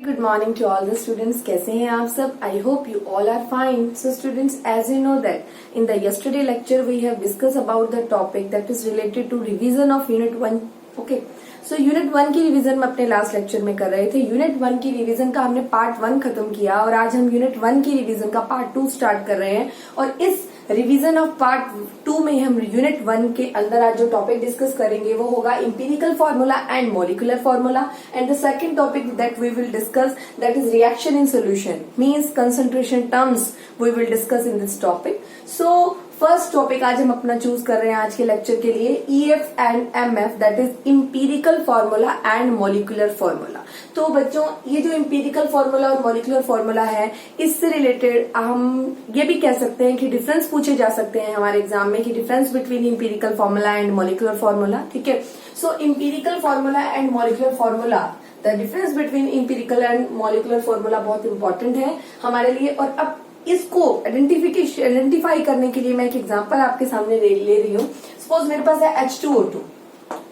Good morning to all the students. कैसे हैं आप सब? I hope you all are fine. So students, as you know that in the yesterday lecture we have discussed about the topic that is related to revision of unit 1. Okay. So unit 1 की revision हम अपने last lecture में कर रहे थे. Unit 1 की revision का हमने पार्ट 1 खत्म किया और आज हम यूनिट 1 की रिवीजन का पार्ट 2 स्टार्ट कर रहे हैं. और इस रिवीजन ऑफ पार्ट 2 में हम यूनिट 1 के अंदर आज जो टॉपिक डिस्कस करेंगे वो होगा empirical formula and molecular formula. And the second topic that we will discuss that is reaction in solution means concentration terms we will discuss in this topic. So first topic आज हम अपना choose कर रहे हैं आज के lecture के लिए EF and MF that is empirical formula and molecular formula. तो बच्चों ये जो इंपिरिकल फार्मूला और मॉलिक्यूलर फार्मूला है इससे रिलेटेड हम ये भी कह सकते हैं कि डिफरेंस पूछे जा सकते हैं हमारे एग्जाम में कि difference between empirical formula and molecular formula. ठीक है. So empirical formula and molecular formula the difference between empirical and molecular formula बहुत इंपॉर्टेंट है हमारे लिए. और अब इसको आइडेंटिफाई करने के लिए मैं एक एग्जांपल आपके सामने ले रही हूँ. सपोज मेरे पास है H2O2.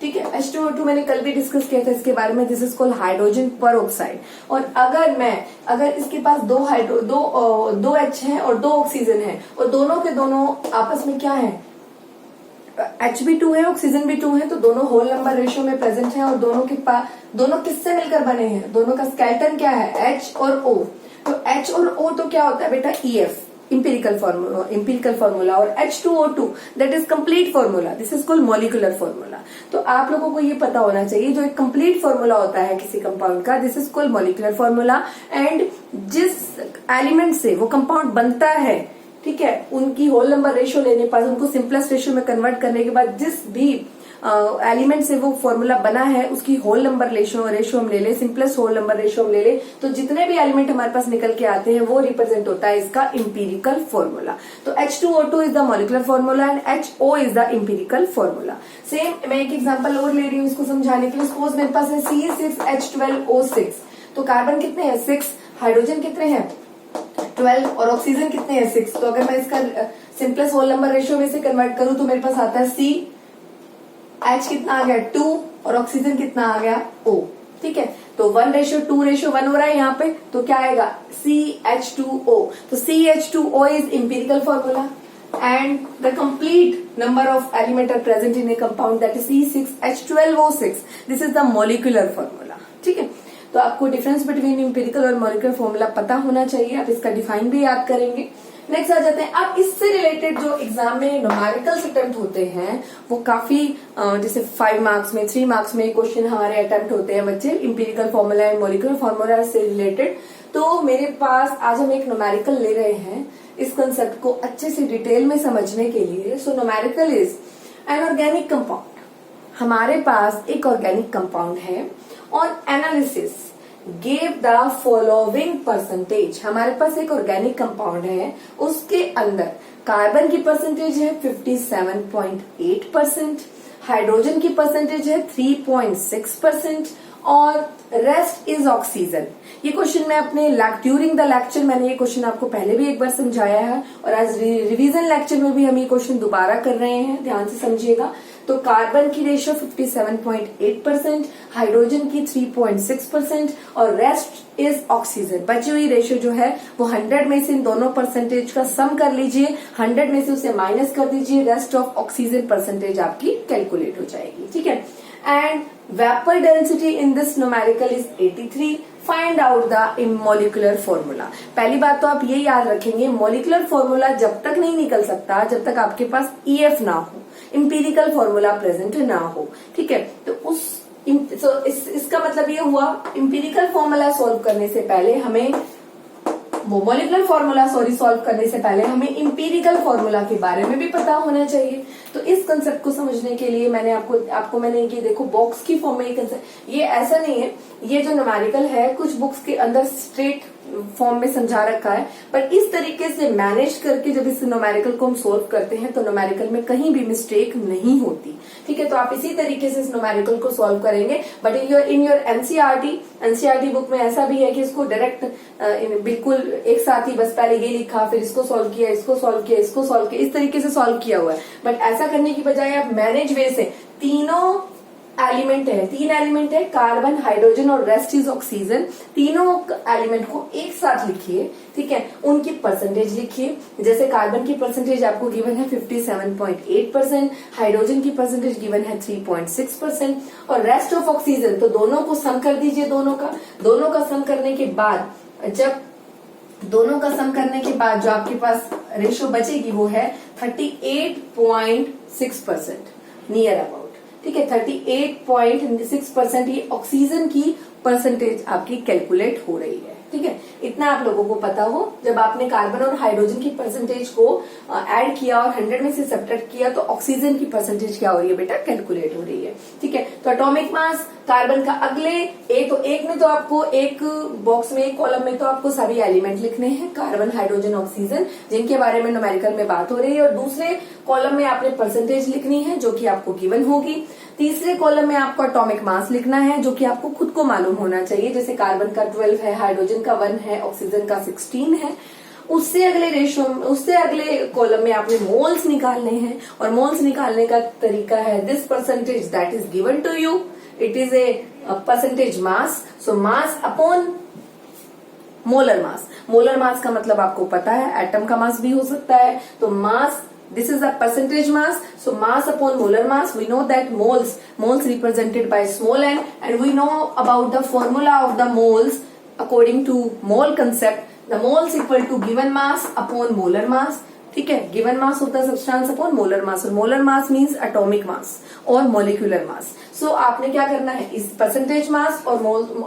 ठीक है. H2O2 मैंने कल भी डिस्कस किया था इसके बारे में. दिस इज कॉल्ड हाइड्रोजन पर ऑक्साइड. और अगर इसके पास दो H है और 2 ऑक्सीजन है और दोनों के दोनों आपस में क्या है, H भी 2 है ऑक्सीजन भी 2 है, तो दोनों होल नंबर रेशियो में प्रेजेंट है. और दोनों किससे मिलकर बने हैं, दोनों का स्केलेटन क्या है, H और O. तो H और O तो क्या होता है बेटा, EF इंपिरिकल फार्मूला. और H2O2 that is complete formula. This is called molecular formula. तो आप लोगों को ये पता होना चाहिए जो एक कंप्लीट फार्मूला होता है किसी कंपाउंड का, this is called molecular formula. And जिस एलिमेंट से वो कंपाउंड बनता है, ठीक है, उनकी होल नंबर रेशियो लेने पर उनको सिंपलेस्ट रेशियो में कन्वर्ट करने के बाद जिस भी एलिमेंट से वो फॉर्मूला बना है उसकी होल नंबर रेशियो हम ले ले, सिंपलेस्ट होल नंबर रेशियो हम ले ले, तो जितने भी एलिमेंट हमारे पास निकल के आते हैं वो रिप्रेजेंट होता है इसका इंपिरिकल फॉर्मूला. तो H2O2 is the molecular formula and HO is the empirical formula. Same मैं एक एग्जांपल और ले रही हूँ इसको समझाने के लिए. सपोज मेरे पास है C6H12O6. तो कार्बन कितने हैं, 6. हाइड्रोजन कितने हैं, 12. और ऑक्सीजन कितने हैं, 6. तो अगर मैं इसका सिंपलेस्ट होल नंबर रेशियो में से कन्वर्ट करूं तो मेरे पास आता है C. H कितना आ गया, 2. और ऑक्सीजन कितना आ गया, O. ठीक है. तो 1:2:1 हो रहा है यहाँ पे. तो क्या आएगा, CH2O. तो CH2O is empirical formula and the complete number of element are present in a compound that is C6H12O6. This is the molecular formula. ठीक है. तो आपको डिफरेंस बिटवीन इंपिरिकल और मॉलिक्यूलर फॉर्मूला पता होना चाहिए. आप इसका डिफाइन भी याद करेंगे. नेक्स्ट आ जाते हैं. अब इससे रिलेटेड जो एग्जाम में न्यूमेरिकल्स अटेम्प्ट होते हैं वो काफी जैसे 5 मार्क्स में 3 मार्क्स में क्वेश्चन हमारे अटेम्प्ट होते हैं बच्चे empirical formula and molecular formula से रिलेटेड. तो मेरे पास आज हम एक न्यूमेरिकल ले रहे हैं इस कंसेप्ट को अच्छे से डिटेल में समझने के लिए. So numerical is an organic compound. हमारे पास एक ऑर्गेनिक कंपाउंड है और analysis gave the following percentage. हमारे पास एक ऑर्गेनिक कंपाउंड है, उसके अंदर कार्बन की परसेंटेज है 57.8%, हाइड्रोजन की परसेंटेज है 3.6% और रेस्ट इज ऑक्सीजन. ये क्वेश्चन मैं अपने ड्यूरिंग द लेक्चर मैंने ये क्वेश्चन आपको पहले भी एक बार समझाया है और आज रिवीजन लेक्चर में भी हम ये क्वेश्चन दोबारा कर रहे हैं, ध्यान से समझिएगा. तो कार्बन की रेशियो 57.8%, हाइड्रोजन की 3.6% और रेस्ट इज ऑक्सीजन. बची हुई रेशियो जो है वो 100 में से इन दोनों परसेंटेज का सम कर लीजिए, 100 में से उसे माइनस कर दीजिए, रेस्ट ऑफ ऑक्सीजन परसेंटेज आपकी कैलकुलेट हो जाएगी. ठीक है. And vapour density in this numerical is 83. Find out the molecular formula. पहली बात तो आप ये याद रखेंगे, मॉलिक्यूलर फॉर्मूला जब तक नहीं निकल सकता जब तक आपके पास EF ना हो, इंपिरिकल फॉर्मूला प्रेजेंट ना हो. ठीक है. तो इसका मतलब ये हुआ इंपिरिकल फॉर्मूला सॉल्व करने से पहले हमें वो मॉलिक्यूलर फॉर्मूला सॉल्व करने से पहले हमें इंपिरिकल फॉर्मूला के बारे में भी पता होना चाहिए. तो इस कंसेप्ट को समझने के लिए मैंने आपको मैंने ये देखो बॉक्स की फॉर्म में ये कंसेप्ट, ये ऐसा नहीं है, ये जो न्यूमेरिकल है कुछ बुक्स के अंदर स्ट्रेट फॉर्म में समझा रखा है, पर इस तरीके से मैनेज करके जब इस न्यूमेरिकल को हम सोल्व करते हैं तो न्यूमेरिकल में कहीं भी मिस्टेक नहीं होती. ठीक है. तो आप इसी तरीके से इस न्यूमेरिकल को सॉल्व करेंगे. But in your NCERT book में ऐसा भी है कि इसको डायरेक्ट बिल्कुल एक साथ ही बस पहले ये लिखा फिर इसको सॉल्व किया, इसको सॉल्व किया, इसको सॉल्व किया, इस तरीके से सॉल्व किया हुआ है. बट ऐसा करने की बजाय आप मैनेज वे से तीनों एलिमेंट है, 3 एलिमेंट है, कार्बन, हाइड्रोजन और रेस्ट इज ऑक्सीजन। तीनों एलिमेंट को एक साथ लिखिए, ठीक है, उनकी परसेंटेज लिखिए। जैसे कार्बन की परसेंटेज आपको गिवन है 57.8%, हाइड्रोजन की परसेंटेज गिवन है 3.6% और रेस्ट ऑफ ऑक्सीजन, तो दोनों को सम कर दीजिए। दोनों का सम करने के बाद जो आपके पास रेशो बचेगी वो है 38.6%, नियर अबाउट, ठीक है। 38.6% ये ऑक्सीजन की परसेंटेज आपकी कैलकुलेट हो रही है, ठीक है। इतना आप लोगों को पता हो, जब आपने कार्बन और हाइड्रोजन की परसेंटेज को ऐड किया और 100 में से सब्ट्रैक्ट किया तो ऑक्सीजन की परसेंटेज क्या हो रही है बेटा, कैलकुलेट हो रही है, ठीक है। तो एटॉमिक मास कार्बन का अगले एक में तो आपको एक बॉक्स में, एक कॉलम में तो आपको सभी एलिमेंट लिखने हैं, कार्बन, हाइड्रोजन, ऑक्सीजन, जिनके बारे में न्यूमेरिकल में बात हो रही है, और दूसरे कॉलम में आपने परसेंटेज लिखनी है जो कि आपको गिवन होगी। तीसरे कॉलम में आपको एटॉमिक मास लिखना है जो कि आपको खुद को मालूम होना चाहिए, जैसे कार्बन का 12 है, हाइड्रोजन का 1 है, ऑक्सीजन का 16 है। उससे अगले कॉलम में आपने मोल्स निकालने हैं, और मोल्स निकालने का तरीका है this percentage that is given to you, it is a percentage mass, so mass upon molar mass. Molar mass का मतलब आपको पता है, एटम का मास भी हो सकता है, तो मास, this is a percentage mass, so mass upon molar mass, we know that moles represented by small n, and we know about the formula of the moles according to mole concept, the moles equal to given mass upon molar mass, ठीक है, given mass of the substance upon molar mass, और molar mass means atomic mass और molecular mass। so आपने क्या करना है, इस percentage mass और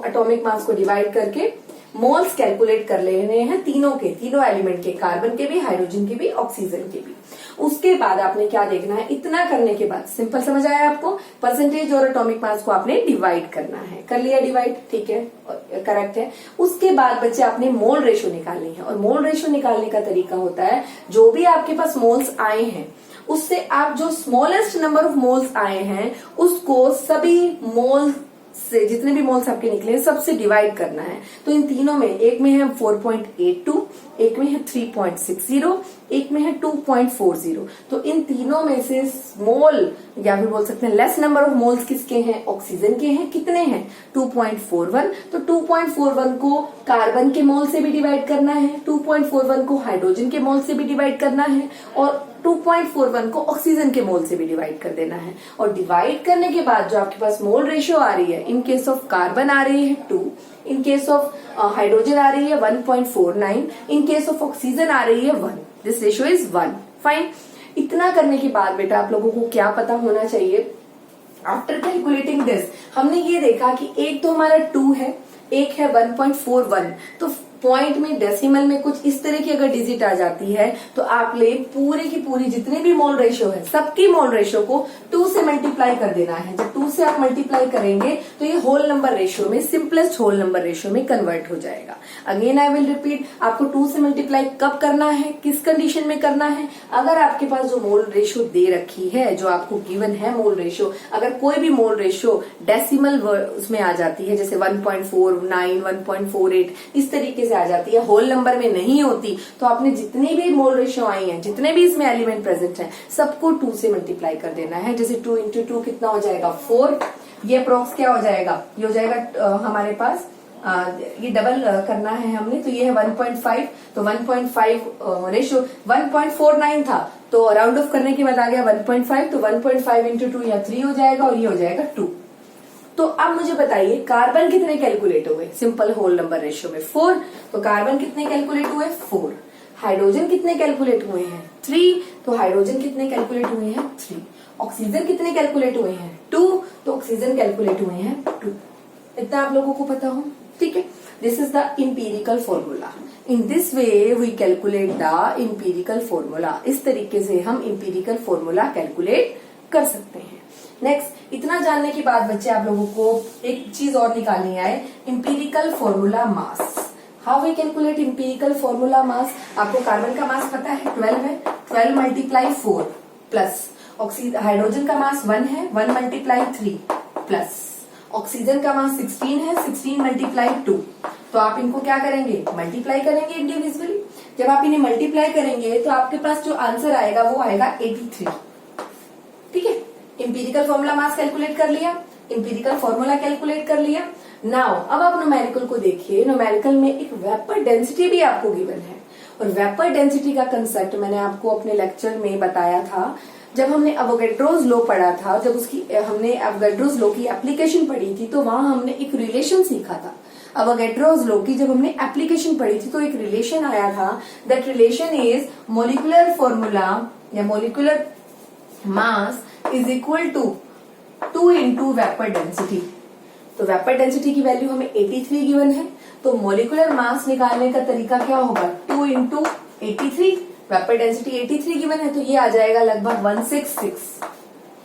atomic mass को डिवाइड करके मोल्स कैलकुलेट कर लेने हैं तीनों एलिमेंट के, कार्बन के भी, हाइड्रोजन के भी, ऑक्सीजन के भी। उसके बाद आपने क्या देखना है, इतना करने के बाद, सिंपल समझ आया आपको, परसेंटेज और एटॉमिक मास को आपने डिवाइड करना है, कर लिया डिवाइड, ठीक है, करेक्ट है। उसके बाद बच्चे आपने मोल रेशो निकालनी है, और मोल रेशो निकालने का तरीका होता है, जो भी आपके पास मोल्स आए हैं उससे आप जो स्मॉलेस्ट नंबर ऑफ मोल्स आए हैं उसको सभी मोल से, जितने भी मोल्स आपके निकले हैं सबसे डिवाइड करना है। तो इन तीनों में, एक में है 4.82, एक में है 3.60, एक में है 2.40, तो इन तीनों में से मोल या फिर बोल सकते हैं लेस नंबर ऑफ मोल्स किसके हैं, ऑक्सीजन के हैं। कितने हैं, 2.41, तो 2.41 को कार्बन के मोल से भी डिवाइड करना है, 2.41 को हाइड्रोजन के मोल से भी डिवाइड करना है, और 2.41 को ऑक्सीजन के मोल से भी डिवाइड कर देना है। और डिवाइड करने के बाद जो आपके पास मोल रेशियो आ रही है, इन केस ऑफ कार्बन आ रही है 2, इन केस ऑफ हाइड्रोजन आ रही है 1.49, इन केस ऑफ ऑक्सीजन आ रही है 1, दिस रेशियो इज 1, फाइन। इतना करने के बाद बेटा आप लोगों को क्या पता होना चाहिए, आफ्टर कैलकुलेटिंग दिस, हमने ये देखा कि एक तो हमारा 2 है, एक है 1.41, तो पॉइंट में, डेसिमल में कुछ इस तरह की अगर डिजिट आ जाती है तो आप ले पूरी की पूरी जितने भी मोल रेशियो है सबकी मोल रेशियो को 2 से मल्टीप्लाई कर देना है। जब 2 से आप मल्टीप्लाई करेंगे तो ये होल नंबर रेशियो में, सिंपलेस्ट होल नंबर रेशियो में कन्वर्ट हो जाएगा। अगेन आई विल रिपीट, आपको 2 से मल्टीप्लाई कब करना है, किस कंडीशन में करना है, अगर आपके पास जो मोल रेशियो दे रखी है, जो आपको गिवन है मोल रेशियो, अगर कोई भी मोल रेशियो डेसिमल उसमें आ जाती है, जैसे 1.49, 1.48 इस तरीके से आ जाती है, होल नंबर में नहीं होती, तो आपने जितनी भी मोल रेशियो आई हैं, जितने भी इसमें एलिमेंट प्रेजेंट हैं, सबको 2 से मल्टीप्लाई कर देना है। जैसे 2 into 2 कितना हो जाएगा, 4, ये अप्रोक्स क्या हो जाएगा, ये हो जाएगा हमारे पास, ये डबल करना है हमने, तो ये है 1.5, तो 1.5 रेशियो 1.49 था, तो राउंड ऑफ करने के बाद आ गया 1.5, तो 1.5 into 2 या 3 हो जाएगा, और ये हो जाएगा 2। तो अब मुझे बताइए कार्बन कितने कैलकुलेट हुए, सिंपल होल नंबर रेशियो में 4, तो कार्बन कितने कैलकुलेट हुए, 4। हाइड्रोजन कितने कैलकुलेट हुए हैं, 3, तो हाइड्रोजन कितने कैलकुलेट हुए हैं, 3। ऑक्सीजन कितने कैलकुलेट हुए हैं, 2, तो ऑक्सीजन कैलकुलेट हुए हैं 2। इतना आप लोगों को पता हो, ठीक है। This is the empirical formula, in this way we calculate the empirical formula. इस तरीके से हम इंपीरिकल फॉर्मूला कैलकुलेट कर सकते हैं। नेक्स्ट, इतना जानने के बाद बच्चे आप लोगों को एक चीज और निकालनी है, empirical formula mass. How we calculate empirical formula mass. आपको कार्बन का मास पता है 12 है, 12 मल्टीप्लाई 4 प्लस हाइड्रोजन का मास 1 है, 1 मल्टीप्लाई 3 प्लस ऑक्सीजन का मास 16 है, 16 मल्टीप्लाई 2। तो आप इनको क्या करेंगे, मल्टीप्लाई करेंगे इंडिविजुअली। जब आप इन्हें मल्टीप्लाई करेंगे तो आपके पास जो आंसर आएगा वो आएगा 83, ठीक है। इंपीरिकल फॉर्मूला मास कैलकुलेट कर लिया। इंपीरिकल फॉर्मूला कैलकुलेट कर लिया। नाउ अब आप न्यूमेरिकल को देखिए, न्यूमेरिकल में एक वेपर डेंसिटी भी आपको गिवन है, और वेपर डेंसिटी का कंसेप्ट मैंने आपको अपने लेक्चर में बताया था जब हमने एवोगैड्रोस लॉ पढ़ा था। जब उसकी हमने एवोगैड्रोस लॉ की एप्लीकेशन पढ़ी थी तो वहां हमने एक रिलेशन सीखा था। एवोगैड्रोस लॉ की जब हमने एप्लीकेशन पढ़ी थी तो एक रिलेशन आया था, that relation is molecular formula या molecular mass is equal to 2 into vapour density. तो वेपर डेंसिटी की वैल्यू हमें 83 गिवन है, तो मोलिकुलर मास निकालने का तरीका क्या होगा, 2 इंटू 83। वेपर डेंसिटी 83 गिवन है तो ये आ जाएगा लगभग 166।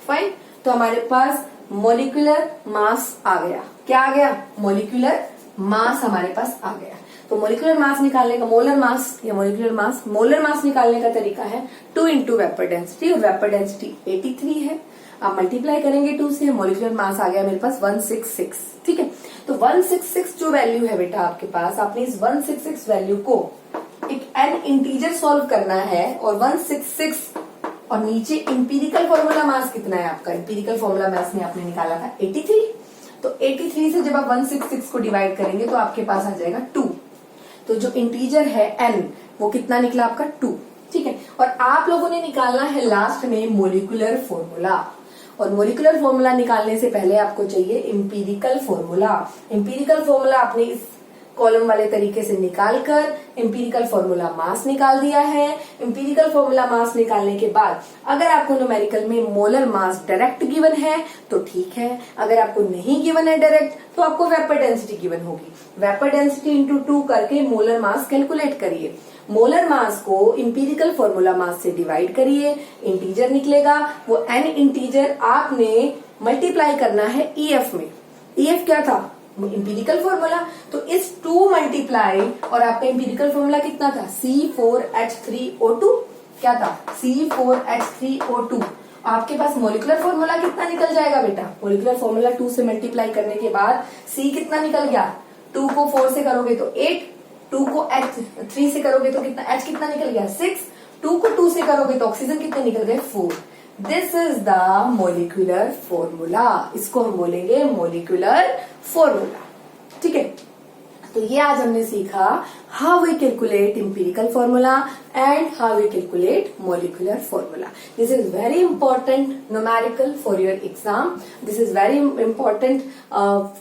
फाइन, तो हमारे पास मोलिकुलर मास आ गया। क्या आ गया, मोलिकुलर मास हमारे पास आ गया। तो मोलिकुलर मास निकालने का मोलर मास या मोलर मास निकालने का तरीका है 2 इंटू वेपर डेंसिटी, और वेपर डेंसिटी 83 है। आप मल्टीप्लाई करेंगे 2 से, मोलिकुलर मास आ गया मेरे पास 166। ठीक है, तो 166 जो वैल्यू है बेटा आपके पास, आपने इस 166 वैल्यू को एक एन इंटीजर सॉल्व करना है, और 166 और नीचे इंपीरिकल फॉर्मूला मास कितना है आपका, इंपीरिकल फॉर्मूला मास में आपने निकाला था 83। तो 83 से जब आप 166 को डिवाइड करेंगे तो आपके पास आ जाएगा 2। तो जो इंटीजर है n वो कितना निकला आपका 2। ठीक है, और आप लोगों ने निकालना है लास्ट में मोलिकुलर फॉर्मूला, और मोलिकुलर फॉर्मूला निकालने से पहले आपको चाहिए इंपीरिकल फॉर्मूला। इंपीरिकल फॉर्मूला आपने इस कॉलम वाले तरीके से निकालकर इंपीरिकल फॉर्मूला मास निकाल दिया है। इंपीरिकल फॉर्मूला मास निकालने के बाद अगर आपको न्यूमेरिकल में मोलर मास डायरेक्ट गिवन है तो ठीक है, अगर आपको नहीं गिवन है डायरेक्ट तो आपको वेपर डेंसिटी गिवन होगी। वेपर डेंसिटी इंटू 2 करके मोलर मास कैलकुलेट करिए। मोलर मास को इंपीरिकल फॉर्मूला मास से डिवाइड करिए, इंटीजर निकलेगा, वो एन इंटीजर आपने मल्टीप्लाई करना है ईएफ में। ईएफ क्या था, इंपीरिकल फॉर्मूला, तो इस 2 मल्टीप्लाई, और आपका इंपीरिकल फॉर्मूला कितना था, C4H3O2। क्या था, C4H3O2। आपके पास मोलिकुलर फॉर्मूला कितना निकल जाएगा बेटा, मोलिकुलर फॉर्मूला 2 से मल्टीप्लाई करने के बाद C कितना निकल गया, 2 को 4 से करोगे तो 8, 2 को 3 से करोगे तो कितना, H कितना निकल गया 6, 2 को 2 से करोगे तो ऑक्सीजन कितने निकल गए 4। This is the molecular formula, इसको हम बोलेंगे मोलिकुलर फॉर्मूला। ठीक है, तो ये आज हमने सीखा how we calculate empirical formula and how we calculate molecular formula. This is very important numerical for your exam, this is very important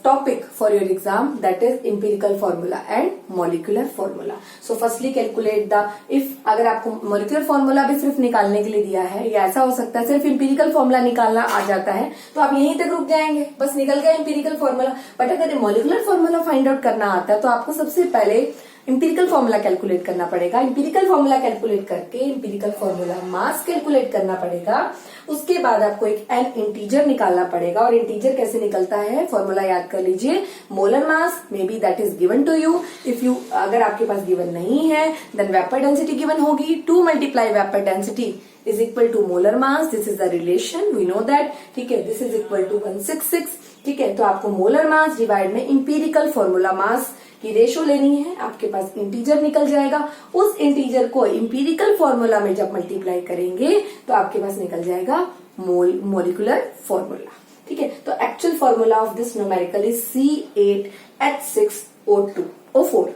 topic for your exam, that is empirical formula and molecular formula. So firstly calculate the, if अगर आपको molecular formula भी सिर्फ निकालने के लिए दिया है, या ऐसा हो सकता है सिर्फ इंपीरिकल फॉर्मूला निकालना आ जाता है तो आप यहीं तक रुक जाएंगे, बस निकल गया इंपीरिकल फॉर्मूला। बट अगर मोलिकुलर फॉर्मूला फाइंड आउट करना आता है तो आपको सबसे पहले इंपीरिकल फॉर्मूला कैलकुलेट करना पड़ेगा। इंपीरिकल फॉर्मूला कैलकुलेट करके इंपीरिकल फॉर्मूला मास कैलकुलेट करना पड़ेगा। उसके बाद आपको एक एन इंटीजर निकालना पड़ेगा, और इंटीजर कैसे निकलता है, फॉर्मूला याद कर लीजिए, molar mass may be that is given to you. If you, अगर आपके पास गिवन नहीं है देन वेपर डेंसिटी गिवन होगी, 2 multiply vapour density is equal to molar mass, this is the relation, we know that। ठीक है, this is equal to 166। ठीक है, तो आपको मोलर मास डिवाइड में इंपीरिकल फॉर्मूला मास की रेशो लेनी है, आपके पास इंटीजर निकल जाएगा। उस इंटीजर को इंपीरिकल फॉर्मूला में जब मल्टीप्लाई करेंगे तो आपके पास निकल जाएगा मोलिकुलर फॉर्मूला। ठीक है, तो actual formula of this numerical is C8H6O4।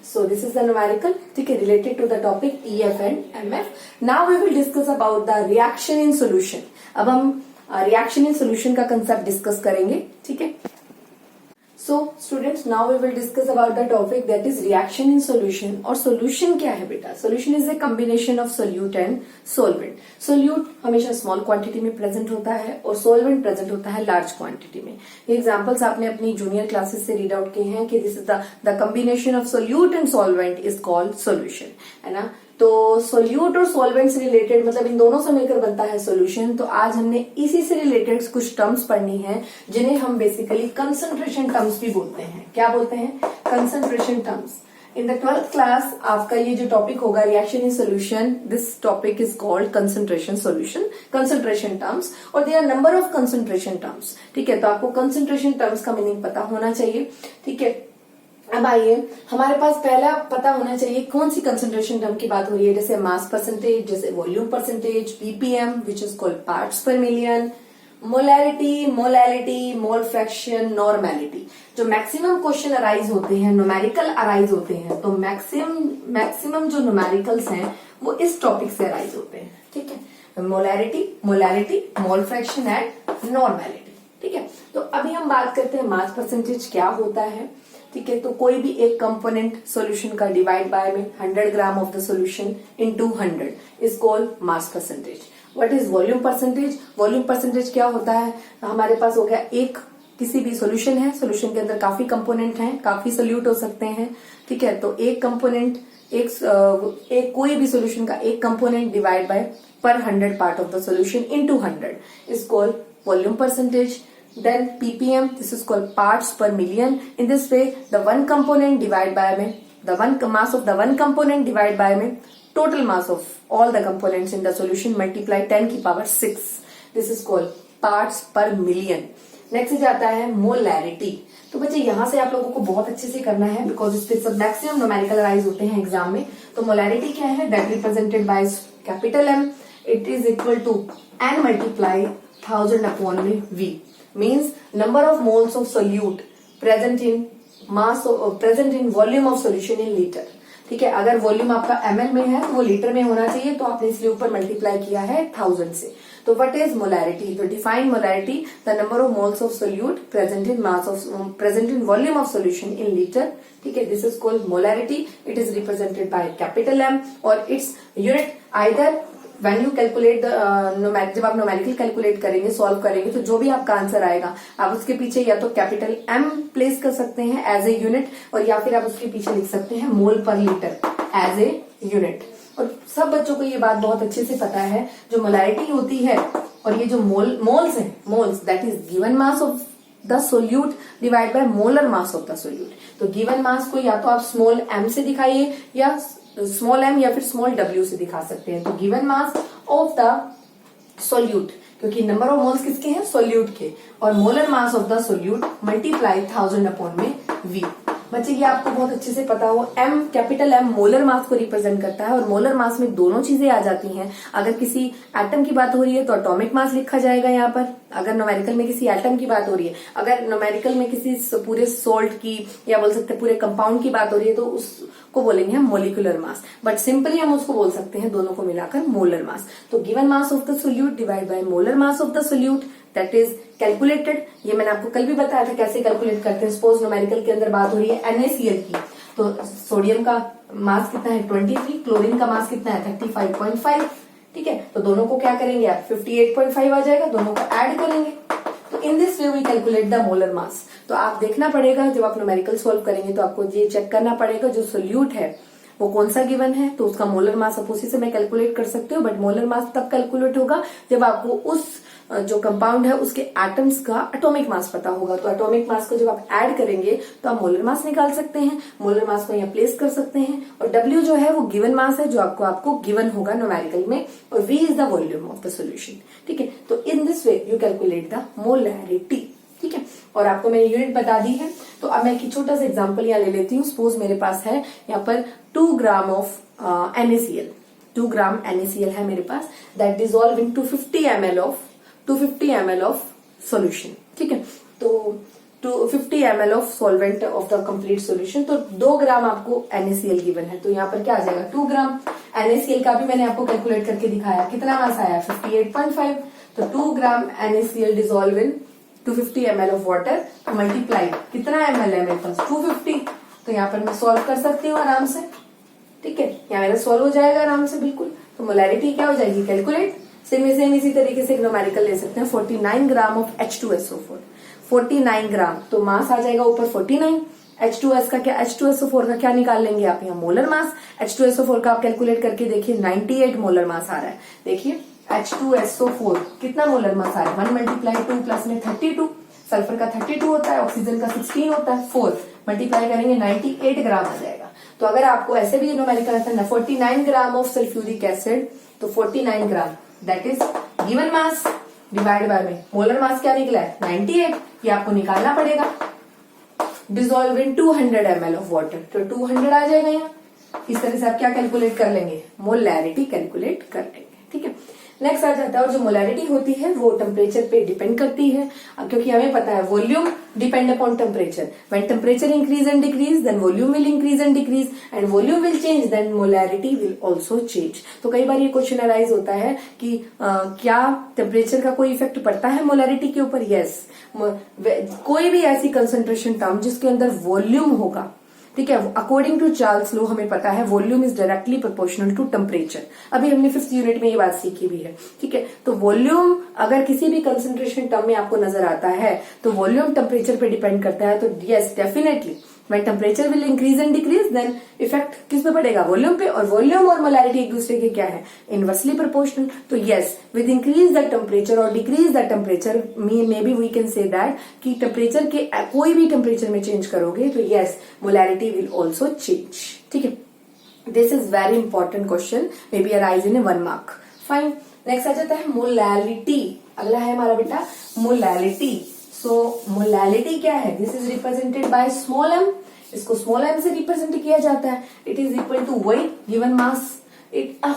So this is the numerical, ठीक है, related to the topic EF and MF. Now we will discuss about the reaction in solution. अब हम reaction in solution का concept discuss करेंगे, ठीक है। So students, now we will discuss about the topic that is reaction in solution। और solution क्या है बेटा, solution is a combination of solute and solvent। solute हमेशा small quantity में present होता है और solvent present होता है large quantity में। ये examples आपने अपनी junior classes से read out किए हैं कि this is the combination of solute and solvent is called solution, है ना। तो सोल्यूट और सॉल्वेंट से रिलेटेड, मतलब इन दोनों से मिलकर बनता है सॉल्यूशन। तो आज हमने इसी से रिलेटेड कुछ टर्म्स पढ़नी है जिन्हें हम बेसिकली कंसंट्रेशन टर्म्स भी बोलते हैं। क्या बोलते हैं, concentration terms. In the 12th class आपका ये जो टॉपिक होगा reaction in solution, this topic is called concentration solution, concentration terms, और there are number of concentration terms. ठीक है, तो आपको कंसंट्रेशन टर्म्स का मीनिंग पता होना चाहिए। ठीक है, अब आइए, हमारे पास पहला पता होना चाहिए कौन सी कंसंट्रेशन टर्म की बात हो रही है, जैसे मास परसेंटेज, जैसे volume percentage, PPM which is called parts per million, molarity, molality, mole fraction, normality, जो मैक्सिमम क्वेश्चन अराइज होते हैं, न्यूमेरिकल अराइज होते हैं, तो मैक्सिमम जो न्यूमेरिकल्स हैं वो इस टॉपिक से अराइज होते हैं। ठीक है, molarity, molality, mole fraction and normality. ठीक है, तो अभी हम बात करते हैं मास परसेंटेज क्या होता है। ठीक है, तो कोई भी एक कंपोनेंट सॉल्यूशन का डिवाइड बाय में 100 gram of the solution into 100 is called mass percentage. What is volume percentage? Volume percentage क्या होता है? हमारे पास हो गया एक किसी भी सॉल्यूशन है, सॉल्यूशन के अंदर काफी कंपोनेंट हैं, काफी सोल्यूट हो सकते हैं। ठीक है, तो एक कंपोनेंट एक कोई भी सॉल्यूशन का एक कंपोनेंट डिवाइड बाय पर 100 part of the solution into 100 is called volume percentage. Then ppm, this is called parts per million. In this way, the one component divide by में the one mass of the one component divide by में total mass of all the components in the solution multiply 10 की power 6. This is called parts per million. Next जाता है molarity. तो बच्चे यहाँ से आप लोगों को बहुत अच्छे से करना है बिकॉज इस पे सब मैक्सिमम न्यूमेरिकल अराइज होते हैं एग्जाम में। तो मोलैरिटी क्या है? That represented by capital M. It is equal to n multiply 1000 upon में V. Means number of moles of solute present in volume of solution in liter. ठीक है, अगर वॉल्यूम आपका ml में है तो वो लीटर में होना चाहिए, तो आपने इसलिए ऊपर मल्टीप्लाई किया है 1000 से। तो व्हाट इज मोलैरिटी? तो define molarity the number of moles of solute present in volume of solution in litre. ठीक है, this is called molarity. It is represented by capital M और its unit either when you calculate जब आप numerical calculate करेंगे, solve करेंगे, तो जो भी आपका आंसर आएगा आप उसके पीछे या तो कैपिटल M प्लेस कर सकते हैं एज ए यूनिट, और या फिर आप उसके पीछे लिख सकते हैं मोल पर लीटर एज ए यूनिट। और सब बच्चों को ये बात बहुत अच्छे से पता है, जो मोलैरिटी होती है और ये जो मोल्स है, moles that is given mass of the solute divide by molar mass of the solute. तो गिवन मास को या तो आप स्मॉल m से दिखाइए या स्मॉल m या फिर स्मॉल w से दिखा सकते हैं। तो given mass of the solute, क्योंकि नंबर ऑफ मोल्स किसके हैं? सोल्यूट के, और molar mass of the solute multiply 1000 upon में V। बच्चे ये आपको बहुत अच्छे से पता हो, M capital M molar mass को रिप्रेजेंट करता है, और मोलर मास में दोनों चीजें आ जाती हैं। अगर किसी एटम की बात हो रही है तो एटॉमिक मास लिखा जाएगा यहाँ पर, अगर न्यूमेरिकल में किसी एटम की बात हो रही है, अगर न्यूमेरिकल में किसी पूरे सोल्ट की या बोल सकते हैं पूरे कंपाउंड की बात हो रही है तो उसको बोलेंगे हम मोलिकुलर मास, बट सिंपली हम उसको बोल सकते हैं दोनों को मिलाकर मोलर मास। तो given mass of the solute divide by molar mass of the solute that is calculated. ये मैंने आपको कल भी बताया था कैसे कैलकुलेट करते हैं। सपोज न्यूमेरिकल के अंदर बात हो रही है NaCl की, तो सोडियम का मास कितना है 23, क्लोरीन का मास कितना है 35.5। ठीक है, तो दोनों को क्या करेंगे आप 58.5 आ जाएगा, दोनों को ऐड करेंगे। तो in this way we calculate the molar mass. तो आप देखना पड़ेगा जब आप न्यूमेरिकल सॉल्व करेंगे तो आपको ये चेक करना पड़ेगा जो सोल्यूट है वो कौन सा गिवन है, तो उसका मोलर मास आप उसी समय कैलकुलेट कर सकते हो। बट मोलर मास तब कैलकुलेट होगा जब आपको उस जो कंपाउंड है उसके एटम्स का एटॉमिक मास पता होगा। तो एटॉमिक मास को जब आप ऐड करेंगे तो आप मोलर मास निकाल सकते हैं, मोलर मास को यहाँ प्लेस कर सकते हैं, और W जो है वो गिवन मास है जो आपको गिवन होगा न्यूमेरिकल में, और V is the volume of the solution. ठीक है, तो in this way you calculate the molarity. ठीक है, और आपको मैंने यूनिट बता दी है। तो अब मैं एक छोटा सा एग्जांपल यहाँ ले लेती हूँ। सपोज मेरे पास है यहाँ पर 2 gram of NaCl, 2 gram NaCl है मेरे पास, that dissolve in 250 ml of solution. ठीक है, तो 250 ml of solvent of the complete solution. तो 2 ग्राम आपको NaCl गिवन है, तो यहाँ पर क्या आ जाएगा 2 ग्राम। NaCl का भी मैंने आपको कैलकुलेट करके दिखाया, कितना मास आया 58.5। तो 2 gram NaCl dissolve in 250 ml of water multiply कितना ml है मेरे पास 250। तो यहाँ पर मैं सॉल्व कर सकती हूँ आराम से। ठीक है, यहाँ मेरा सॉल्व हो जाएगा आराम से बिल्कुल। तो मोलैरिटी क्या हो जाएगी कैलकुलेट। सेम इसी तरीके से न्यूमेरिकल ले सकते हैं 49 ग्राम ऑफ H2SO4, 49 ग्राम, तो मास आ जाएगा ऊपर 49। H2S का क्या, H2SO4 का क्या निकाल लेंगे आप यहाँ मोलर मास। H2SO4 का आप कैलकुलेट करके देखिए 98 मोलर मास आ रहा है। देखिए H2SO4 कितना मोलर मास आ रहा है 1 मल्टीप्लाई 2 प्लस में 32, सल्फर का 32 होता है, ऑक्सीजन का 16 होता है, 4 मल्टीप्लाई करेंगे 98 ग्राम आ जाएगा। तो अगर आपको ऐसे भी न्यूमेरिकल आता है ना 49 ग्राम ऑफ सल्फ्यूरिक एसिड, तो 49 ग्राम that is given mass divide by में मोलर मास क्या निकला है 98, ये आपको निकालना पड़ेगा। Dissolve in 200 ml of water, तो 200 आ जाएगा यहाँ। इस तरह से आप क्या कैलकुलेट कर लेंगे मोलैरिटी कैलकुलेट कर लेंगे। ठीक है, नेक्स्ट आ जाता है, और जो मोलैरिटी होती है वो टेम्परेचर पे डिपेंड करती है, क्योंकि हमें पता है volume depend upon temperature. When temperature increase and decrease then volume will increase and decrease, and volume will change then molarity will also change. तो कई बार ये क्वेश्चन अराइज होता है कि क्या टेम्परेचर का कोई इफेक्ट पड़ता है मोलैरिटी के ऊपर? यस. कोई भी ऐसी कंसंट्रेशन टर्म जिसके अंदर वॉल्यूम होगा, ठीक है, अकॉर्डिंग टू चार्ल्स लॉ हमें पता है volume is directly proportional to temperature. अभी हमने 5th यूनिट में ये बात सीखी भी है, ठीक है. तो वॉल्यूम अगर किसी भी कंसंट्रेशन टर्म में आपको नजर आता है तो वॉल्यूम टेम्परेचर पे डिपेंड करता है. तो yes, definitely when temperature will increase and decrease then effect किस पे पड़ेगा? वॉल्यूम पे. और वॉल्यूम और मोलैरिटी एक दूसरे के क्या है? Inversely proportional. तो yes, with increase the temperature और decrease the temperature may be we can say that कि टेम्परेचर के कोई भी टेम्परेचर में चेंज करोगे तो yes molarity will also change. ठीक है, this is very important question, may be arise in 1 mark. Fine. Next आ जाता है मोलैलिटी. अगला है हमारा बेटा मोलैलिटी. सो मोलैलिटी क्या है? This is represented by small m. इसको स्मॉल m से रिप्रेजेंट किया जाता है. It is equal to weight given mass.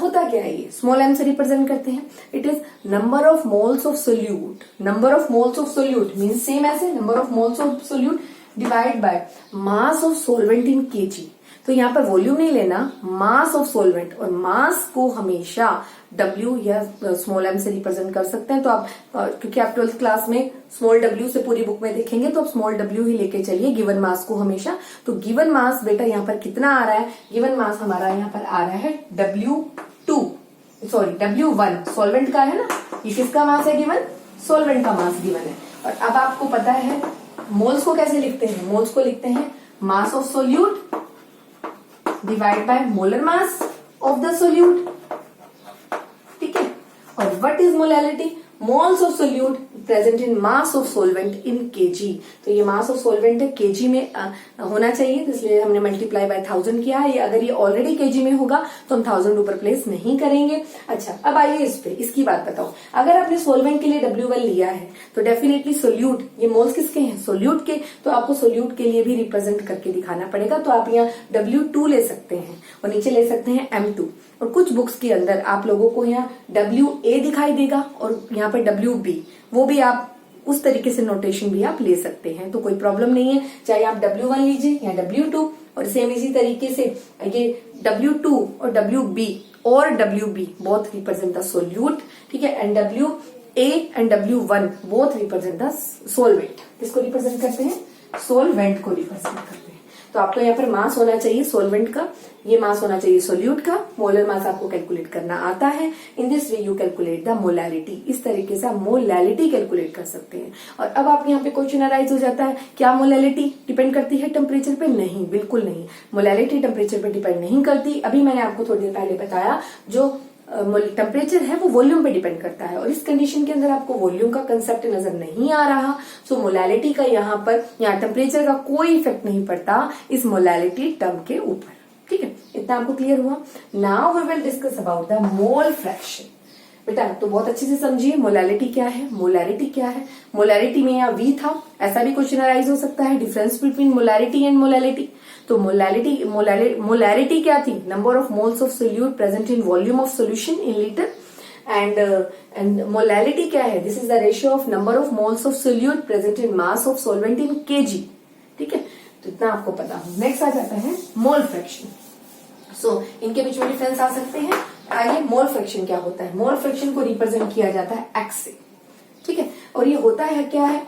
होता क्या है ये? स्मॉल m से रिप्रेजेंट करते हैं. It is number of moles of solute. Number of moles of solute mean same ऐसे number of moles of solute divide by mass of solvent in KG. तो यहाँ पर वॉल्यूम नहीं लेना, मास ऑफ सोलवेंट, और मास को हमेशा W या स्मॉल m से रिप्रेजेंट कर सकते हैं. तो आप क्योंकि आप 12th क्लास में स्मॉल w से पूरी बुक में देखेंगे तो आप स्मॉल w ही लेके चलिए गिवन मास को हमेशा. तो गिवन मास बेटा यहाँ पर कितना आ रहा है? गिवन मास हमारा यहाँ पर आ रहा है W1 सॉल्वेंट का है ना. ये किसका मास है गिवन? सॉल्वेंट का मास गिवन है. और अब आपको पता है मोल्स को कैसे लिखते हैं? मोल्स को लिखते हैं mass of solute divide by molar mass of the solute. ठीक है. और what is molality? Moles of solute present in mass of solvent in KG. तो ये मास ऑफ सोलवेंट है केजी में होना चाहिए, इसलिए हमने मल्टीप्लाई बाय 1000 किया है. अगर ये ऑलरेडी केजी में होगा तो हम 1000 ऊपर प्लेस नहीं करेंगे. अच्छा, अब आइए इस पे इसकी बात बताओ. अगर आपने सोलवेंट के लिए W1 लिया है तो डेफिनेटली सोल्यूट, ये मोल्स किसके हैं? सोल्यूट के. तो आपको सोल्यूट के लिए भी रिप्रेजेंट करके दिखाना पड़ेगा. तो आप यहाँ W2 ले सकते हैं और नीचे ले सकते हैं M2. और कुछ बुक्स के अंदर आप लोगों को यहाँ WA दिखाई देगा और यहाँ पर WB, वो भी आप उस तरीके से नोटेशन भी आप ले सकते हैं. तो कोई प्रॉब्लम नहीं है, चाहे आप W1 लीजिए या W2. और सेम इसी तरीके से ये W2 और WB और WB both represent the solute. ठीक है. And WA and W1 both represent the solvent. किसको रिप्रेजेंट करते हैं? सोलवेंट को रिप्रेजेंट करते हैं. तो आपको यहाँ पर मास होना चाहिए सोलवेंट का, ये मास होना चाहिए सोल्यूट का. मोलर मास आपको कैलकुलेट करना आता है. In this way you calculate the molality. इस तरीके से आप मोलैलिटी कैलकुलेट कर सकते हैं. और अब आपके यहाँ पे क्वेश्चन अराइज हो जाता है, क्या मोलैलिटी डिपेंड करती है टेम्परेचर पे? नहीं, बिल्कुल नहीं. मोलैलिटी टेम्परेचर पे डिपेंड नहीं करती. अभी मैंने आपको थोड़ी देर पहले बताया जो टेम्परेचर है वो वॉल्यूम पे डिपेंड करता है. और इस कंडीशन के अंदर आपको वॉल्यूम का कंसेप्ट नजर नहीं आ रहा. सो मोलैलिटी का यहाँ पर टेम्परेचर का कोई इफेक्ट नहीं पड़ता इस मोलैलिटी टर्म के ऊपर. ठीक है, इतना आपको क्लियर हुआ. Now we will discuss about the mole fraction. बेटा तो बहुत अच्छे से समझिए मोलैलिटी क्या है, मोलैरिटी क्या है. मोलैरिटी में यहाँ V था, ऐसा भी क्वेश्चन अराइज हो सकता है. Difference between molarity and molality. तो मोलैरिटी क्या थी? Number of moles of solute present in volume of solution in litre. And molality क्या है? This is the ratio of number of moles of solute present in mass of solvent in KG. ठीक है, तो इतना आपको पता हो. Next आ जाता है मोल फ्रैक्शन. सो इनके बीच में डिफरेंस आ सकते हैं. आइए, मोल फ्रैक्शन क्या होता है? मोल फ्रैक्शन को रिप्रेजेंट किया जाता है x से. ठीक है, और ये होता है क्या है?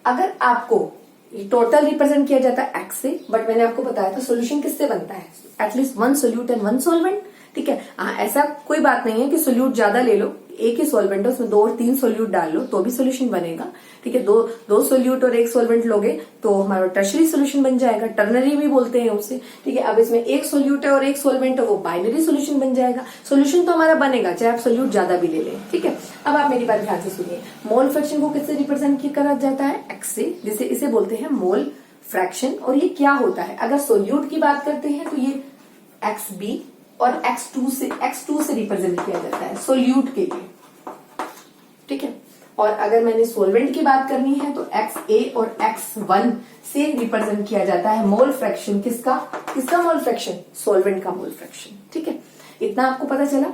अगर आपको टोटल रिप्रेजेंट किया जाता है x से, बट मैंने आपको बताया था सोल्यूशन किससे बनता है? At least 1 solute and 1 solvent. ठीक है, ऐसा कोई बात नहीं है कि सोल्यूट ज्यादा ले लो, एक ही सॉल्वेंट है उसमें 2 और 3 सोल्यूट डाल लो तो भी सोल्यूशन बनेगा. ठीक है, दो सोल्यूट और 1 सॉल्वेंट लोगे तो हमारा टर्शरी सोल्यूशन बन जाएगा, टर्नरी भी बोलते हैं उसे. ठीक है, अब इसमें 1 सोल्यूट है और 1 सॉल्वेंट है, वो बाइनरी सोल्यूशन बन जाएगा. सोल्यूशन तो हमारा बनेगा चाहे आप सोल्यूट ज्यादा भी ले लें. ठीक है, अब आप मेरी बात ध्यान से सुनिए. मोल फ्रैक्शन को किससे रिप्रेजेंट करा जाता है? x से, जिसे इसे बोलते हैं मोल फ्रैक्शन. और ये क्या होता है? अगर सोल्यूट की बात करते हैं तो ये XB और X2 से रिप्रेजेंट किया जाता है सोल्यूट के लिए. ठीक है, और अगर मैंने सोलवेंट की बात करनी है तो XA और X1 से रिप्रेजेंट किया जाता है मोल फ्रैक्शन. किसका मोल फ्रैक्शन? सोलवेंट का मोल फ्रैक्शन. ठीक है, इतना आपको पता चला।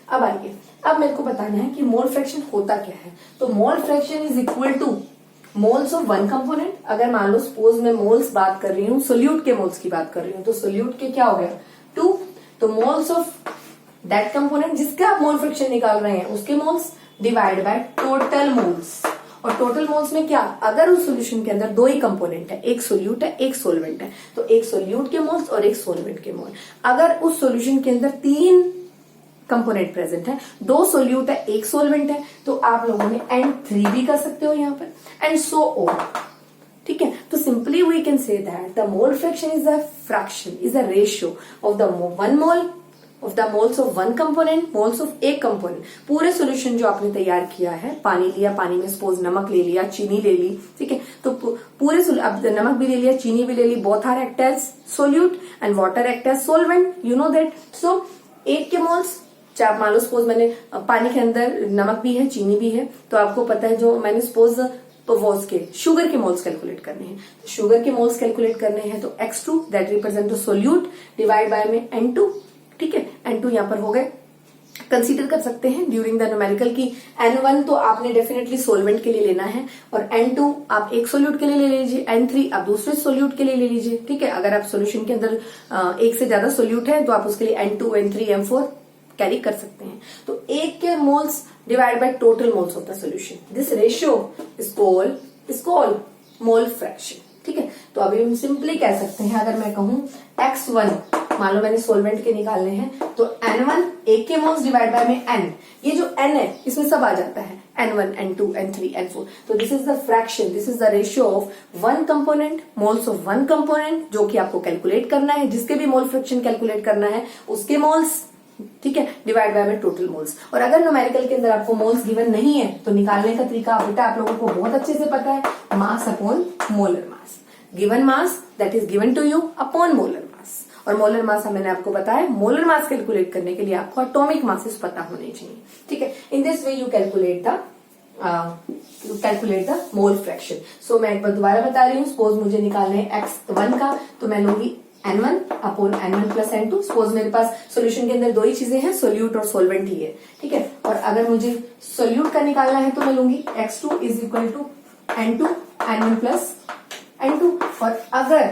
अब आइए, अब मेरे को बताना है कि मोल फ्रैक्शन होता क्या है। तो मोल fraction is equal two moles of one component. अगर मान लो सपोज मैं मोल्स बात कर रही हूँ, सोल्यूट के मोल्स की बात कर रही हूँ, तो सोल्यूट के क्या हो गया 2, तो मोल्स ऑफ दैट कंपोनेंट जिसका आप मोल फ्रैक्शन निकाल रहे हैं उसके moles divide by total moles. और टोटल मोल्स में क्या, अगर उस सॉल्यूशन के अंदर दो ही कंपोनेंट है, एक सोल्यूट है एक सोलवेंट है, तो एक सोल्यूट के मोल्स और एक सोलवेंट के मोल। अगर उस सॉल्यूशन के अंदर 3 कंपोनेंट प्रेजेंट है, 2 सोल्यूट है एक सोलवेंट है, तो आप लोगों ने N3 भी कर सकते हो यहाँ पर, एंड सो ऑन। ठीक है, तो simply we can say that the mole fraction is the fraction, is the ratio of the 1 mole of the moles of one component, moles of एक कंपोनेंट। पूरे सॉल्यूशन जो आपने तैयार किया है, पानी लिया, पानी में सपोज नमक ले लिया, चीनी ले ली, ठीक है, तो पूरे अब नमक भी ले लिया, चीनी भी ले ली, both are act as solute and water act as solvent, you know that. So एक के मोल्स, चाहे मान लो सपोज मैंने पानी के अंदर नमक भी है चीनी भी है, तो आपको पता है जो मैंने सपोज वो के शुगर के मोल्स कैलकुलेट करने हैं, तो शुगर के मोल्स कैलकुलेट करने हैं तो X2 that represent the solute divide bye में N2, ठीक है, N2 यहाँ पर हो गए। कंसीडर कर सकते हैं ड्यूरिंग द न्यूमेरिकल की N1 तो आपने डेफिनेटली सोलवेंट के लिए लेना है, और N2 आप एक सोल्यूट के लिए ले लीजिए, N3 आप दूसरे सोल्यूट के लिए ले लीजिए, ठीक है। अगर आप सोल्यूशन के अंदर एक से ज्यादा सोल्यूट है तो आप उसके लिए N2, N3, M4 कैरी कर सकते हैं। तो एक के moles divide by total moles of the solution, this ratio is called mole fraction, ठीक है। तो अभी हम सिंपली कह सकते हैं, अगर मैं कहूं X1 मान लो मैंने सोलवेंट के निकालने हैं, तो N1 एक के मोल्स डिवाइड बाय में N, ये जो N है इसमें सब आ जाता है, N1, N2, N3, N4। तो this is the fraction, this is the ratio of one component, moles of one component, जो कि आपको कैलकुलेट करना है, जिसके भी मोल फ्रैक्शन कैलकुलेट करना है उसके मोल्स, ठीक है, डिवाइड बाय में टोटल मोल्स। और अगर न्यूमेरिकल के अंदर आपको मोल्स गिवन नहीं है तो निकालने का तरीका बेटा आप लोगों को बहुत अच्छे से पता है, mass upon molar mass, given mass that is given to you upon molar mass. और मोलर मास मैंने आपको बताया, मोलर मास कैलकुलेट करने के लिए आपको एटॉमिक मासेस पता होने चाहिए, ठीक है। In this way you calculate the mole fraction. So मैं एक बार दोबारा बता रही हूँ, सपोज मुझे निकालना है X1 का, तो मैं लूंगी N1 upon N1 plus N2। Suppose मेरे पास सोल्यूशन के अंदर दो ही चीजें हैं, सोल्यूट और सोलवेंट ही है, ठीक है। और अगर मुझे सोल्यूट का निकालना है तो मैं लूंगी X2 is equal to N2 N1 plus N2। और अगर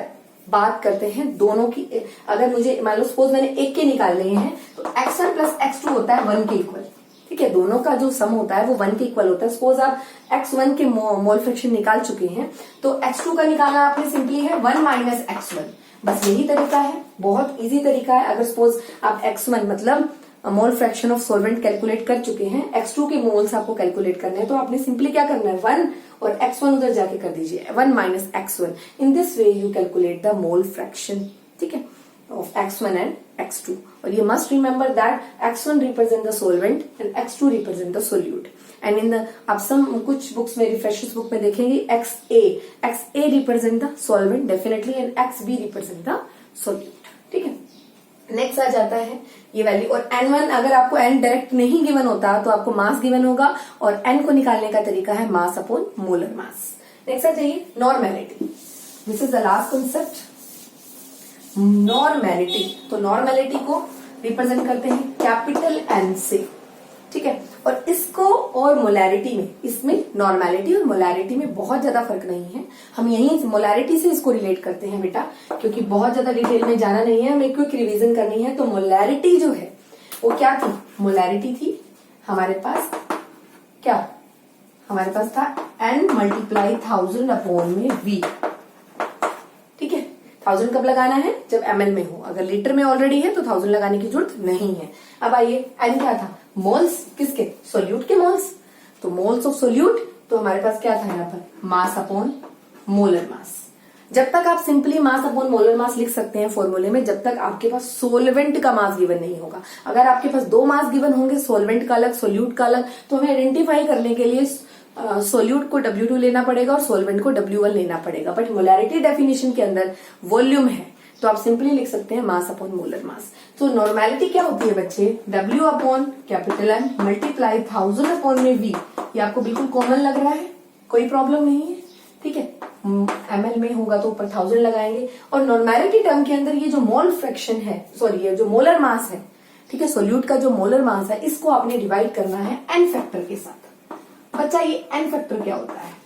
बात करते हैं दोनों की, अगर मुझे मान लो सपोज मैंने एक के निकालने हैं, तो X1 प्लस X2 होता है 1 के इक्वल, ठीक है। दोनों का जो सम होता है वो 1 के इक्वल होता है। सपोज आप X1 के मोल फ्रैक्शन निकाल चुके हैं, तो X2 का निकालना आपने सिंपली है 1 माइनस X1, बस यही तरीका है, बहुत इजी तरीका है। अगर सपोज आप X1 मतलब mole fraction of solvent calculate कर चुके हैं, X2 के मोल्स आपको कैलकुलेट करने हैं, तो आपने सिंपली क्या करना है 1 और X1 उधर जाके कर दीजिए 1 minus X1। In this way you calculate the mole fraction, ठीक है, ऑफ X1 एंड X2। और ये must remember that X1 represent the solvent and X2 represent the solute. And in the आप सम कुछ बुक्स में, रिफ्रेशर्स बुक में देखेंगे XA represent the solvent definitely, and XB represent the solute, ठीक है। Next आ जाता है ये वैल्यू, और N1 अगर आपको N डायरेक्ट नहीं गिवन होता तो आपको मास गिवन होगा, और N को निकालने का तरीका है mass upon molar mass. Next आ जाइए normality, this is the last concept, normality. तो नॉर्मेलिटी को रिप्रेजेंट करते हैं कैपिटल N से, ठीक है। और इसको और मोलैरिटी में, इसमें नॉर्मेलिटी और मोलैरिटी में बहुत ज्यादा फर्क नहीं है, हम यही मोलैरिटी से इसको रिलेट करते हैं बेटा, क्योंकि बहुत ज्यादा डिटेल में जाना नहीं है, हमें क्विक रिवीजन करनी है। तो मोलैरिटी जो है वो क्या थी, मोलैरिटी थी हमारे पास क्या, हमारे पास था N मल्टीप्लाई 1000 अपॉन में V, ठीक है। 1000 कब लगाना है, जब ml में हो, अगर लीटर में ऑलरेडी है तो 1000 लगाने की जरूरत नहीं है। अब आइए N क्या था, मोल्स किसके, सोल्यूट के मोल्स, तो मोल्स ऑफ सोल्यूट, तो हमारे पास क्या था यहाँ पर मास अपॉन मोलर मास। जब तक आप सिंपली मास अपॉन मोलर मास लिख सकते हैं फॉर्मूले में, जब तक आपके पास सोलवेंट का मास गिवन नहीं होगा। अगर आपके पास दो मास गिवन होंगे, सोलवेंट का अलग सोल्यूट का अलग, तो हमें आइडेंटिफाई करने के लिए सोल्यूट को W2 लेना पड़ेगा और सोलवेंट को W1 लेना पड़ेगा। बट मोलैरिटी डेफिनेशन के अंदर वॉल्यूम है, तो आप सिंपली लिख सकते हैं मास अपॉन मोलर मास। तो नॉर्मेलिटी क्या होती है बच्चे, W upon capital N multiply 1000 upon में V। ये आपको बिल्कुल कॉमन लग रहा है, कोई प्रॉब्लम नहीं है, ठीक है। ml में होगा तो ऊपर 1000 लगाएंगे। और नॉर्मेलिटी टर्म के अंदर ये जो मोल फ्रैक्शन है, सॉरी ये जो मोलर मास है, ठीक है, सोल्यूट का जो मोलर मास है इसको आपने डिवाइड करना है एन फैक्टर के साथ। बच्चा ये एन फैक्टर क्या होता है?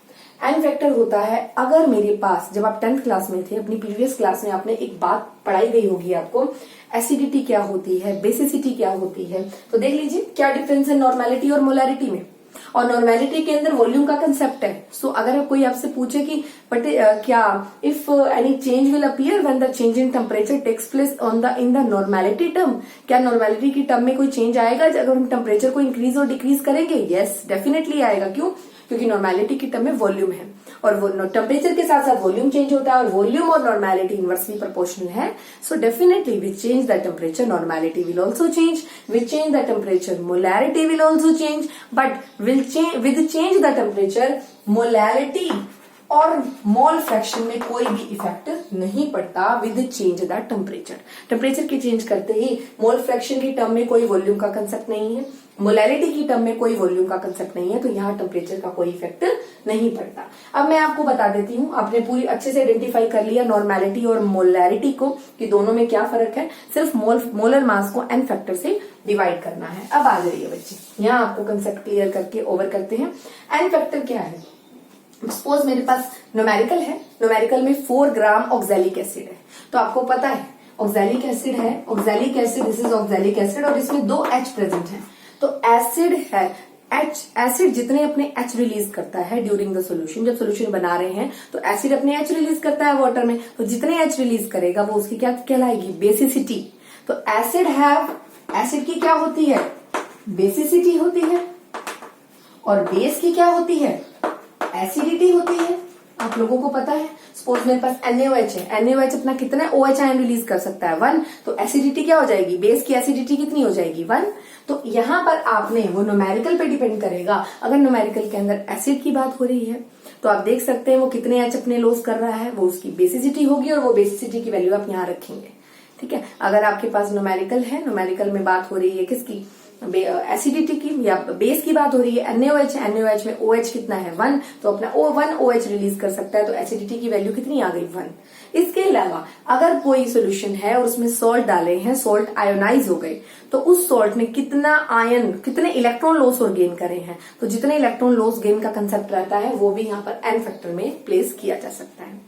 एन फैक्टर होता है, अगर मेरे पास, जब आप 10th क्लास में थे, अपनी प्रीवियस क्लास में आपने एक बात पढ़ाई गई होगी आपको, एसिडिटी क्या होती है, बेसिसिटी क्या होती है। तो देख लीजिए क्या डिफरेंस है नॉर्मेलिटी और मोलैरिटी में। और नॉर्मेलिटी के अंदर वॉल्यूम का कंसेप्ट है। सो अगर कोई आपसे पूछे कि क्या if any change will appear when the change in temperature takes place in the normality term, क्या नॉर्मेलिटी की टर्म में कोई चेंज आएगा अगर हम टेम्परेचर को इंक्रीज और डिक्रीज करेंगे? यस, डेफिनेटली आएगा। क्यों? क्योंकि नॉर्मेलिटी की टर्म में वॉल्यूम है और वो टेम्परेचर के साथ साथ वॉल्यूम चेंज होता है और वॉल्यूम और नॉर्मेलिटी इनवर्सली प्रोपोर्शनल है। So definitely with change the temperature normality will also change, with change the temperature molarity will also change, but with change the temperature molarity और mole fraction में कोई भी effect नहीं पड़ता with change the temperature. Temperature की change करते ही mole fraction की term में कोई वॉल्यूम का कंसेप्ट नहीं है, मोलैरिटी की टर्म में कोई वॉल्यूम का कंसेप्ट नहीं है, तो यहाँ टेम्परेचर का कोई इफेक्ट नहीं पड़ता। अब मैं आपको बता देती हूँ, आपने पूरी अच्छे से आइडेंटिफाई कर लिया नॉर्मेलिटी और मोलैरिटी को कि दोनों में क्या फर्क है। सिर्फ मोलर मास को एन फैक्टर से डिवाइड करना है। अब आ जाइए बच्चे, यहाँ आपको कंसेप्ट क्लियर करके ओवर करते हैं। एन फैक्टर क्या है? सपोज मेरे पास न्यूमेरिकल है, न्यूमेरिकल में 4 ग्राम ऑक्सैलिक एसिड है। तो आपको पता है ऑक्सैलिक एसिड है, oxalic acid, this is oxalic acid और इसमें 2 H प्रेजेंट है। तो एसिड है, एसिड जितने अपने H रिलीज करता है ड्यूरिंग द सोल्यूशन, जब सोल्यूशन बना रहे हैं तो एसिड अपने H रिलीज करता है वाटर में, तो जितने H रिलीज करेगा वो उसकी क्या कहलाएगी? बेसिसिटी। तो एसिड की क्या होती है? बेसिसिटी होती है और बेस की क्या होती है? एसिडिटी होती है। आप लोगों को पता है। सपोज मेरे पास NaOH है, NaOH अपना कितना OH आयन रिलीज कर सकता है? 1। तो एसिडिटी क्या हो जाएगी? बेस की एसिडिटी कितनी हो जाएगी? 1। तो यहाँ पर आपने वो न्यूमेरिकल पे डिपेंड करेगा। अगर न्यूमेरिकल के अंदर एसिड की बात हो रही है तो आप देख सकते हैं वो कितने H अपने लॉस कर रहा है, वो उसकी बेसिसिटी होगी और वो बेसिसिटी की वैल्यू आप यहाँ रखेंगे। ठीक है, अगर आपके पास न्यूमेरिकल है, न्यूमेरिकल में बात हो रही है किसकी? एसिडिटी की या बेस की बात हो रही है, NaOH है, NaOH में OH कितना है? 1। तो अपना 1 OH रिलीज कर सकता है, तो एसिडिटी की वैल्यू कितनी आ गई? 1। इसके अलावा अगर कोई सोल्यूशन है और उसमें सॉल्ट डाले हैं, सॉल्ट आयोनाइज हो गए, तो उस सॉल्ट ने कितना आयन, कितने इलेक्ट्रॉन लॉस और गेन करे हैं, तो जितने इलेक्ट्रॉन लॉस गेन का कंसेप्ट रहता है वो भी यहाँ पर एन फैक्टर में प्लेस किया जा सकता है।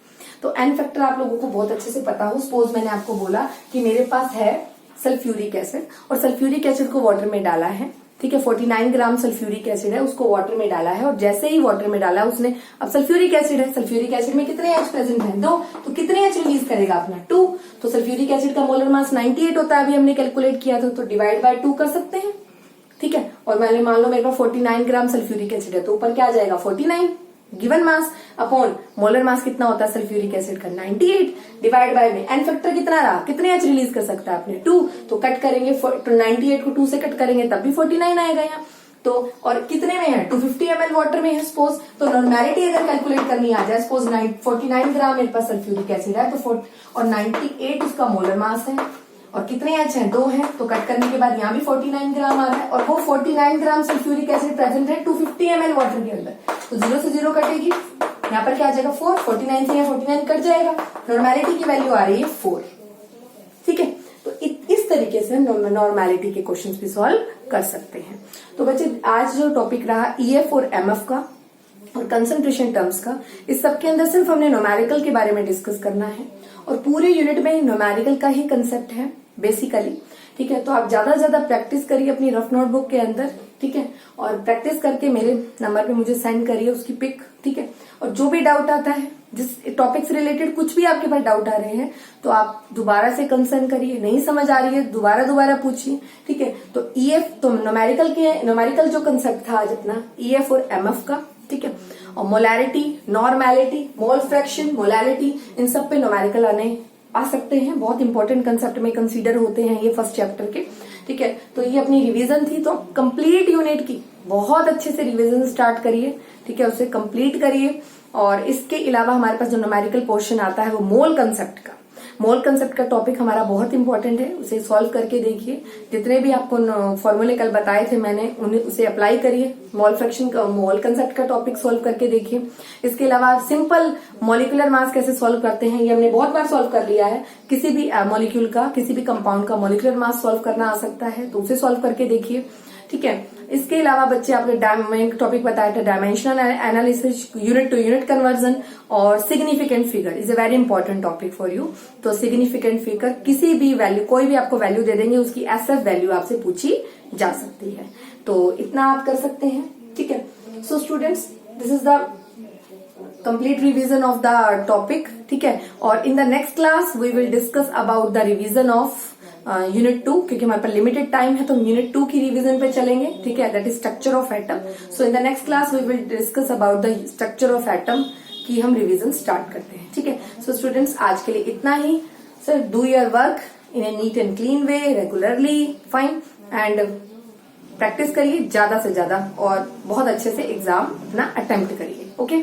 तो एन फैक्टर आप लोगों को बहुत अच्छे से पता हो। सपोज मैंने आपको बोला कि मेरे पास है सल्फ्यूरिक एसिड और सल्फ्यूरिक एसिड को वाटर में डाला है। ठीक है, 49 ग्राम सल्फ्यूरिक एसिड है, उसको वाटर में डाला है और जैसे ही वाटर में डाला उसने, अब सल्फ्यूरिक एसिड है, सल्फ्यूरिक एसिड में कितने H प्रेजेंट है? 2। तो कितने H रिलीज करेगा अपना? 2। तो सल्फ्यूरिक एसिड का मोलर मास 98 होता है, अभी हमने कैलकुलेट किया था, तो डिवाइड बाय 2 कर सकते हैं। ठीक है, और मैंने मान लो मेरे पास 49 ग्राम सल्फ्यूरिक एसिड है, तो ऊपर क्या आ जाएगा? 49 गिवन मास अपॉन मोलर मास कितना होता है सल्फ्यूरिक एसिड का? 98 डिवाइड बाय में एन फैक्टर कितना रहा? कितने H रिलीज कर सकता है आपने? 2। तो कट करेंगे, 98 को 2 से कट करेंगे तब भी 49 आएगा यहाँ। तो और कितने में है? 250 ml वाटर में है सपोज। तो नॉर्मेलिटी अगर कैलकुलेट करनी आ जाए, सपोज 49 ग्राम मेरे पास सल्फ्यूरिक एसिड है तो और 98 उसका मोलर मास है और कितने H हैं? 2 हैं। तो कट करने के बाद यहाँ भी 49 ग्राम आ रहा है और वो 49 ग्राम सल्फ्यूरिक एसिड प्रेजेंट है 250 ml वाटर के अंदर। तो 0 से 0 कटेगी, यहाँ पर क्या आ जाएगा? 4। 49 से यहाँ 49 कट जाएगा, नॉर्मेलिटी की वैल्यू आ रही है 4। ठीक है, तो इस तरीके से नॉर्मेलिटी के क्वेश्चंस भी सॉल्व कर सकते हैं। तो बच्चे आज जो टॉपिक रहा EF और MF का और कंसंट्रेशन टर्म्स का, इस सब के अंदर सिर्फ हमने न्यूमेरिकल के बारे में डिस्कस करना है और पूरे यूनिट में न्यूमेरिकल का ही कंसेप्ट है बेसिकली। ठीक है, तो आप ज्यादा से ज्यादा प्रैक्टिस करिए अपनी रफ नोटबुक के अंदर। ठीक है, और प्रैक्टिस करके मेरे नंबर पे मुझे सेंड करिए उसकी पिक। ठीक है, और जो भी डाउट आता है, जिस टॉपिक से रिलेटेड कुछ भी आपके पास डाउट आ रहे हैं तो आप दोबारा से कंसर्न करिए। नहीं समझ आ रही है दोबारा पूछिए। ठीक है, तो EF तो न्यूमेरिकल जो कंसेप्ट था आज अपना EF और MF का। ठीक है, और molarity, normality, mole fraction, molarity, इन सब पे न्यूमेरिकल आ सकते हैं। बहुत इंपॉर्टेंट कंसेप्ट में कंसीडर होते हैं ये फर्स्ट चैप्टर के। ठीक है, तो ये अपनी रिवीजन थी, तो कंप्लीट यूनिट की बहुत अच्छे से रिवीजन स्टार्ट करिए। ठीक है, उसे कंप्लीट करिए। और इसके अलावा हमारे पास जो न्यूमेरिकल पोर्शन आता है वो मोल कंसेप्ट का, मोल कंसेप्ट का टॉपिक हमारा बहुत इंपॉर्टेंट है, उसे सॉल्व करके देखिए। जितने भी आपको फॉर्मूले कल बताए थे मैंने उन्हें उसे अप्लाई करिए। मोल फ्रैक्शन का मोल कंसेप्ट का टॉपिक सॉल्व करके देखिए। इसके अलावा सिंपल मॉलिक्यूलर मास कैसे सॉल्व करते हैं ये हमने बहुत बार सॉल्व कर लिया है। किसी भी मॉलिक्यूल का, किसी भी कंपाउंड का मॉलिक्यूलर मास सॉल्व करना आ सकता है, तो उसे सॉल्व करके देखिए। ठीक है, इसके अलावा बच्चे आपने टॉपिक बताया था dimensional analysis, unit to unit conversion और significant figure is a very important topic for you. तो सिग्निफिकेंट फिगर किसी भी वैल्यू, कोई भी आपको वैल्यू दे देंगे, उसकी एसएफ वैल्यू आपसे पूछी जा सकती है। तो इतना आप कर सकते हैं। ठीक है, so students this is the complete revision of the topic. ठीक है, और in the next class we will discuss about the revision of unit 2, क्योंकि हमारे पास लिमिटेड टाइम है तो यूनिट 2 की रिवीजन पे चलेंगे। ठीक है, that is structure of atom. So in the next class we will discuss about the structure of atom की हम रिवीजन स्टार्ट करते हैं। ठीक है, सो स्टूडेंट्स आज के लिए इतना ही। Sir do your work in a neat and clean way regularly, fine, and practice करिए ज्यादा से ज्यादा और बहुत अच्छे से एग्जाम अपना अटेम्प्ट करिए। ओके।